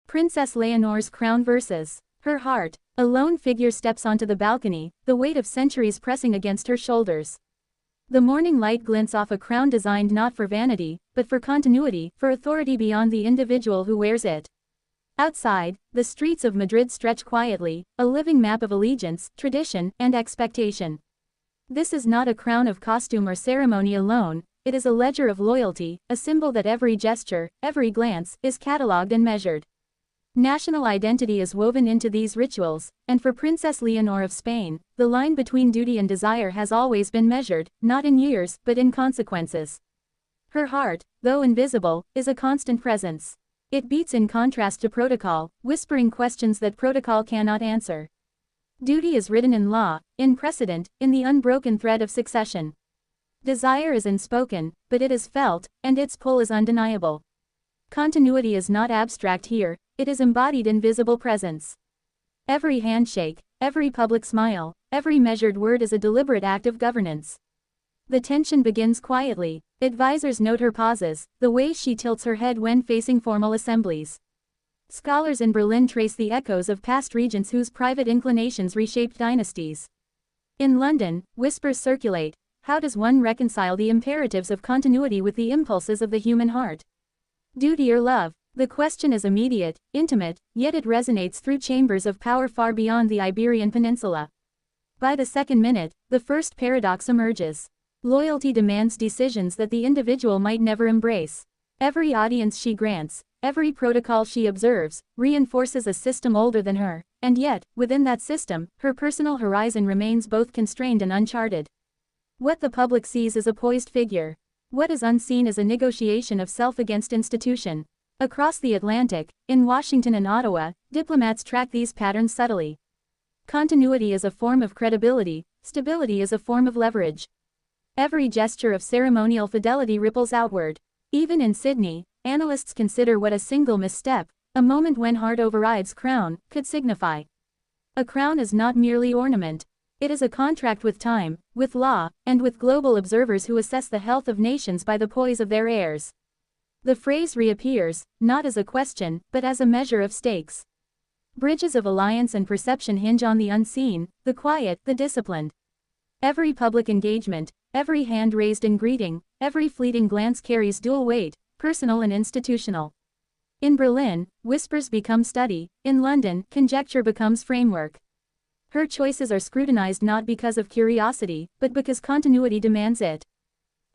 Princess Leonor's crown versus her heart. A lone figure steps onto the balcony, the weight of centuries pressing against her shoulders. The morning light glints off a crown designed not for vanity, but for continuity, for authority beyond the individual who wears it. Outside, the streets of Madrid stretch quietly, a living map of allegiance, tradition, and expectation. This is not a crown of costume or ceremony alone, it is a ledger of loyalty, a symbol that every gesture, every glance, is catalogued and measured. National identity is woven into these rituals, and for Princess Leonor of Spain, the line between duty and desire has always been measured, not in years, but in consequences. Her heart, though invisible, is a constant presence. It beats in contrast to protocol, whispering questions that protocol cannot answer. Duty is written in law, in precedent, in the unbroken thread of succession. Desire is unspoken, but it is felt, and its pull is undeniable. Continuity is not abstract here, it is embodied in visible presence. Every handshake, every public smile, every measured word is a deliberate act of governance. The tension begins quietly. Advisors note her pauses, the way she tilts her head when facing formal assemblies. Scholars in Berlin trace the echoes of past regents whose private inclinations reshaped dynasties. In London, whispers circulate. How does one reconcile the imperatives of continuity with the impulses of the human heart? Duty or love? The question is immediate, intimate, yet it resonates through chambers of power far beyond the Iberian Peninsula. By the second minute, the first paradox emerges. Loyalty demands decisions that the individual might never embrace. Every audience she grants, every protocol she observes, reinforces a system older than her, and yet, within that system, her personal horizon remains both constrained and uncharted. What the public sees is a poised figure. What is unseen is a negotiation of self against institution. Across the Atlantic, in Washington and Ottawa, diplomats track these patterns subtly. Continuity is a form of credibility, stability is a form of leverage. Every gesture of ceremonial fidelity ripples outward. Even in Sydney, analysts consider what a single misstep, a moment when heart overrides crown, could signify. A crown is not merely ornament. It is a contract with time, with law, and with global observers who assess the health of nations by the poise of their heirs. The phrase reappears, not as a question, but as a measure of stakes. Bridges of alliance and perception hinge on the unseen, the quiet, the disciplined. Every public engagement, every hand raised in greeting, every fleeting glance carries dual weight, personal and institutional. In Berlin, whispers become study, in London, conjecture becomes framework. Her choices are scrutinized not because of curiosity, but because continuity demands it.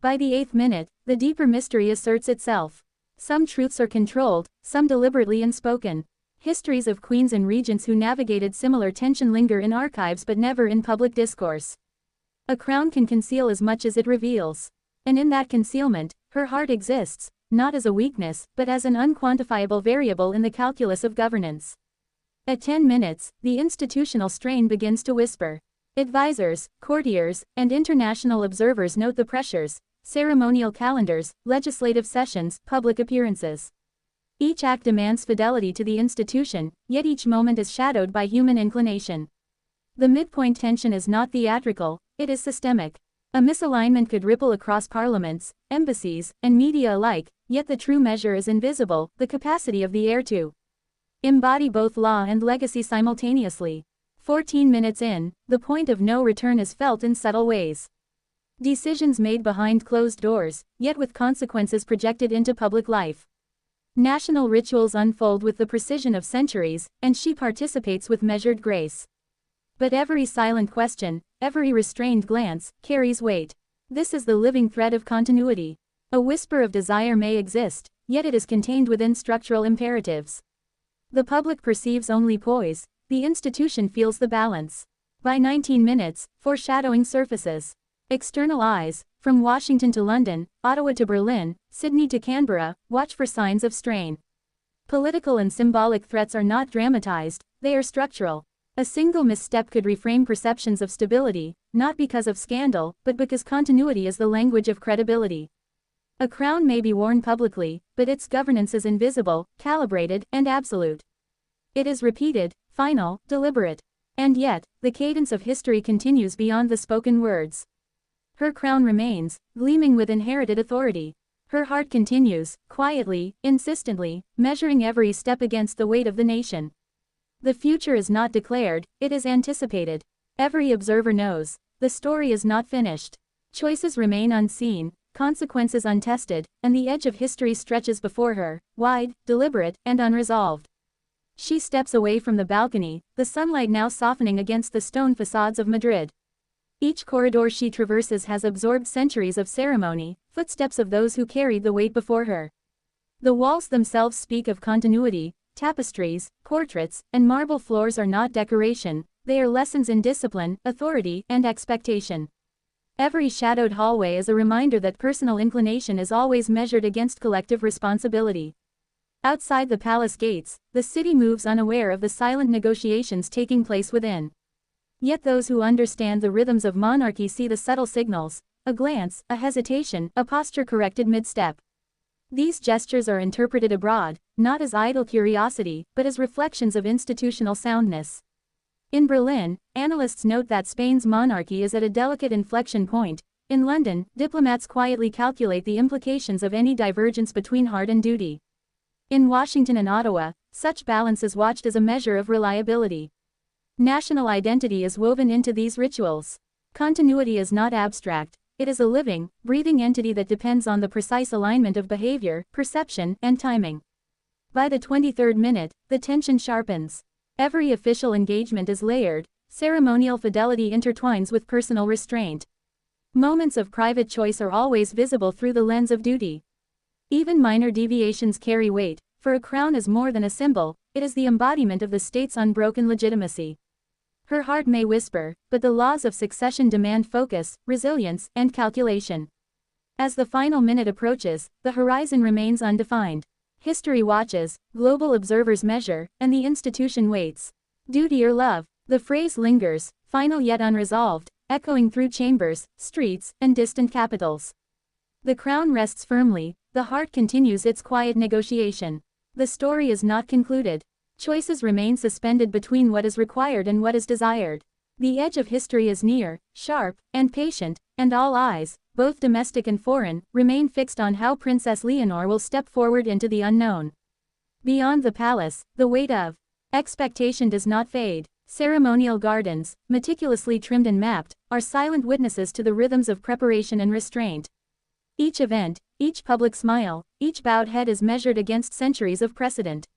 By the 8th minute, the deeper mystery asserts itself. Some truths are controlled, some deliberately unspoken. Histories of queens and regents who navigated similar tension linger in archives but never in public discourse. A crown can conceal as much as it reveals. And in that concealment, her heart exists, not as a weakness, but as an unquantifiable variable in the calculus of governance. At 10 minutes, the institutional strain begins to whisper. Advisors, courtiers, and international observers note the pressures, ceremonial calendars, legislative sessions, public appearances. Each act demands fidelity to the institution, yet each moment is shadowed by human inclination. The midpoint tension is not theatrical, it is systemic. A misalignment could ripple across parliaments, embassies, and media alike, yet the true measure is invisible, the capacity of the heir to embody both law and legacy simultaneously. 14 minutes in, the point of no return is felt in subtle ways. Decisions made behind closed doors, yet with consequences projected into public life. National rituals unfold with the precision of centuries, and she participates with measured grace. But every silent question, every restrained glance, carries weight. This is the living thread of continuity. A whisper of desire may exist, yet it is contained within structural imperatives. The public perceives only poise, the institution feels the balance. By 19 minutes, foreshadowing surfaces. External eyes, from Washington to London, Ottawa to Berlin, Sydney to Canberra, watch for signs of strain. Political and symbolic threats are not dramatized, they are structural. A single misstep could reframe perceptions of stability, not because of scandal, but because continuity is the language of credibility. A crown may be worn publicly, but its governance is invisible, calibrated, and absolute. It is repeated, final, deliberate. And yet, the cadence of history continues beyond the spoken words. Her crown remains, gleaming with inherited authority. Her heart continues, quietly, insistently, measuring every step against the weight of the nation. The future is not declared, it is anticipated. Every observer knows. The story is not finished. Choices remain unseen, consequences untested, and the edge of history stretches before her, wide, deliberate, and unresolved. She steps away from the balcony, the sunlight now softening against the stone facades of Madrid. Each corridor she traverses has absorbed centuries of ceremony, footsteps of those who carried the weight before her. The walls themselves speak of continuity. Tapestries, portraits, and marble floors are not decoration, they are lessons in discipline, authority, and expectation. Every shadowed hallway is a reminder that personal inclination is always measured against collective responsibility. Outside the palace gates, the city moves unaware of the silent negotiations taking place within. Yet those who understand the rhythms of monarchy see the subtle signals, a glance, a hesitation, a posture corrected mid-step. These gestures are interpreted abroad, not as idle curiosity, but as reflections of institutional soundness. In Berlin, analysts note that Spain's monarchy is at a delicate inflection point. In London, diplomats quietly calculate the implications of any divergence between heart and duty. In Washington and Ottawa, such balance is watched as a measure of reliability. National identity is woven into these rituals. Continuity is not abstract. It is a living, breathing entity that depends on the precise alignment of behavior, perception, and timing. By the 23rd minute, the tension sharpens. Every official engagement is layered, ceremonial fidelity intertwines with personal restraint. Moments of private choice are always visible through the lens of duty. Even minor deviations carry weight, for a crown is more than a symbol, it is the embodiment of the state's unbroken legitimacy. Her heart may whisper, but the laws of succession demand focus, resilience, and calculation. As the final minute approaches, the horizon remains undefined. History watches, global observers measure, and the institution waits. Duty or love? The phrase lingers, final yet unresolved, echoing through chambers, streets, and distant capitals. The crown rests firmly, the heart continues its quiet negotiation. The story is not concluded. Choices remain suspended between what is required and what is desired. The edge of history is near, sharp, and patient, and all eyes, both domestic and foreign, remain fixed on how Princess Leonor will step forward into the unknown. Beyond the palace, the weight of expectation does not fade. Ceremonial gardens, meticulously trimmed and mapped, are silent witnesses to the rhythms of preparation and restraint. Each event, each public smile, each bowed head is measured against centuries of precedent.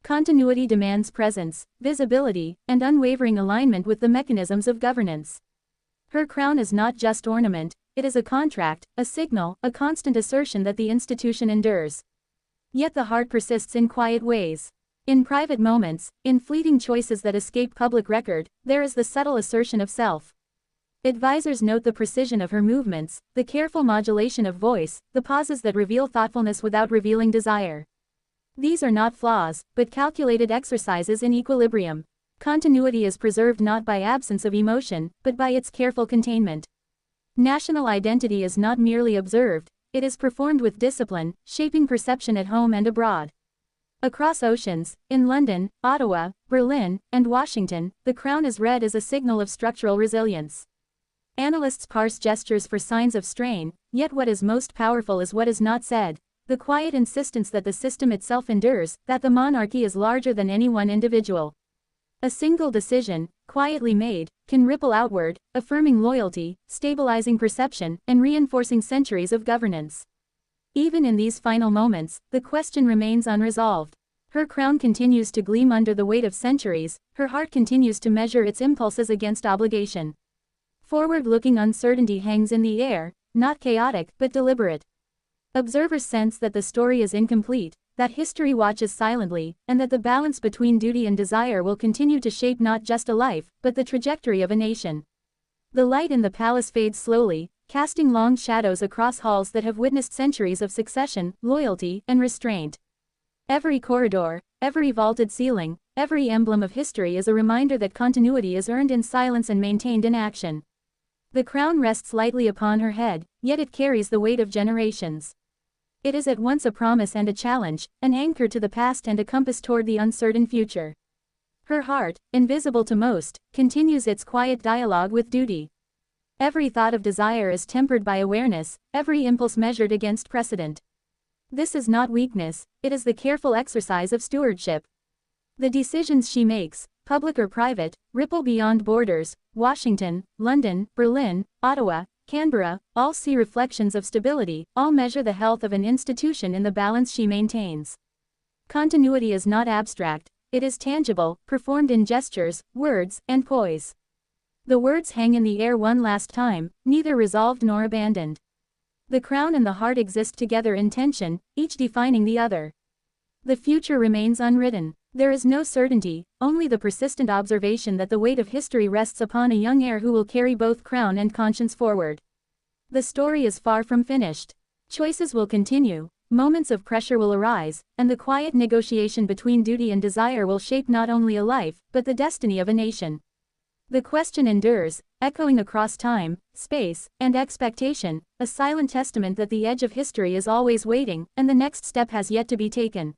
Continuity demands presence, visibility, and unwavering alignment with the mechanisms of governance. Her crown is not just ornament, it is a contract, a signal, a constant assertion that the institution endures. Yet the heart persists in quiet ways. In private moments, in fleeting choices that escape public record, there is the subtle assertion of self. Advisors note the precision of her movements, the careful modulation of voice, the pauses that reveal thoughtfulness without revealing desire. These are not flaws, but calculated exercises in equilibrium. Continuity is preserved not by absence of emotion, but by its careful containment. National identity is not merely observed, it is performed with discipline, shaping perception at home and abroad. Across oceans, in London, Ottawa, Berlin, and Washington, the crown is read as a signal of structural resilience. Analysts parse gestures for signs of strain, yet what is most powerful is what is not said. The quiet insistence that the system itself endures, that the monarchy is larger than any one individual. A single decision, quietly made, can ripple outward, affirming loyalty, stabilizing perception, and reinforcing centuries of governance. Even in these final moments, the question remains unresolved. Her crown continues to gleam under the weight of centuries, her heart continues to measure its impulses against obligation. Forward-looking uncertainty hangs in the air, not chaotic, but deliberate. Observers sense that the story is incomplete, that history watches silently, and that the balance between duty and desire will continue to shape not just a life, but the trajectory of a nation. The light in the palace fades slowly, casting long shadows across halls that have witnessed centuries of succession, loyalty, and restraint. Every corridor, every vaulted ceiling, every emblem of history is a reminder that continuity is earned in silence and maintained in action. The crown rests lightly upon her head, yet it carries the weight of generations. It is at once a promise and a challenge, an anchor to the past and a compass toward the uncertain future. Her heart, invisible to most, continues its quiet dialogue with duty. Every thought of desire is tempered by awareness, every impulse measured against precedent. This is not weakness, it is the careful exercise of stewardship. The decisions she makes, public or private, ripple beyond borders. Washington, London, Berlin, Ottawa, Canberra, all see reflections of stability, all measure the health of an institution in the balance she maintains. Continuity is not abstract, it is tangible, performed in gestures, words, and poise. The words hang in the air one last time, neither resolved nor abandoned. The crown and the heart exist together in tension, each defining the other. The future remains unwritten. There is no certainty, only the persistent observation that the weight of history rests upon a young heir who will carry both crown and conscience forward. The story is far from finished. Choices will continue, moments of pressure will arise, and the quiet negotiation between duty and desire will shape not only a life, but the destiny of a nation. The question endures, echoing across time, space, and expectation, a silent testament that the edge of history is always waiting, and the next step has yet to be taken.